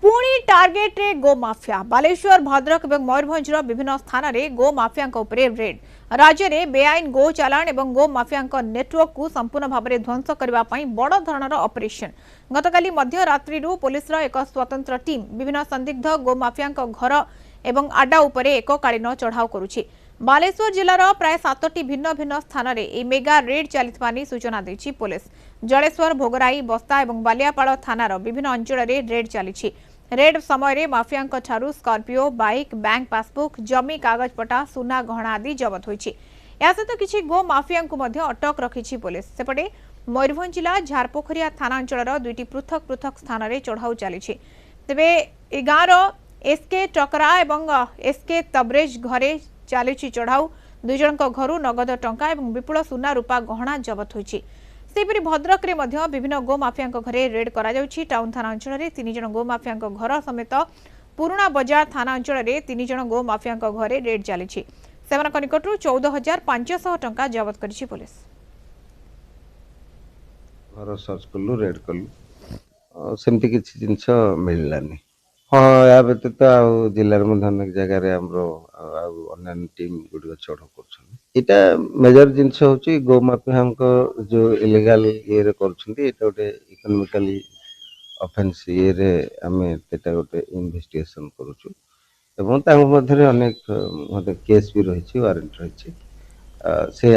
पुणी टार्गेट रे गो माफिया बालेश्वर भद्रक और मयूरभंज विभिन्न स्थान में गो माफिया रेड राज्य में बेआईन गो चालाण और गो माफिया नेटवर्क को संपूर्ण भाव में ध्वंस करने बड़ धरणर ऑपरेशन गतकाली मध्य रात्रि पुलिस एक स्वतंत्र टीम विभिन्न संदिग्ध गो माफिया घर और आडा उपर एककालीन चढ़ाऊ करुछि। बालेश्वर जिलार प्राय 7टी भिन्न भिन्न स्थान में मेगा रेड चली सूचना देछि पुलिस। जलेश्वर भोगराई बस्ता और बालियापाड़ थानार विभिन्न अंचल में रेड चली। रेड समय माफिया ठारू स्कॉर्पियो बाइक बैंक पासबुक जमी कागजपटा सुना गहना आदि जबत होइछि। या सहित किछि गो माफिया अटक रखिछि पुलिस। सेपटे मयूरभंज जिला झारपोखरिया थाना अंचल दुईटी पृथक पृथक स्थान में चढ़ाऊ चली। तेबे ए गाँवर एसके टकरा और एसके तबरेज घरे चली चढ़ाऊ। दुई जन घर नगद टंका और विपुल सुना रूपा गहना जबत होइछि। सेपरि भद्रक रे मध्य विभिन्न गो माफिया घरे रेड करा जाउछि। टाउन थाना अंचल में 3 जन गो माफिया घर समेत पुराणा बजार थाना अंचल में 3 जन गो माफिया घरे रेड चली। सेमानक निकटरू 14,500 टंका जबत करिछि पुलिस। घर सर्च कलु रेड कलु सेमती किछि जिंस मिललानी। हाँ या व्यतीत जिलार अनेक जगह अन्य टीम गुड़ चढ़ कर मेजर जिनस हूँ गो माफिया जो इलीगल ये गोटे इकोनॉमिकली ऑफेंस ये आम गोटे इन्वेस्टिगेशन करुचु एवं अनेक केस भी रही वारंट रही।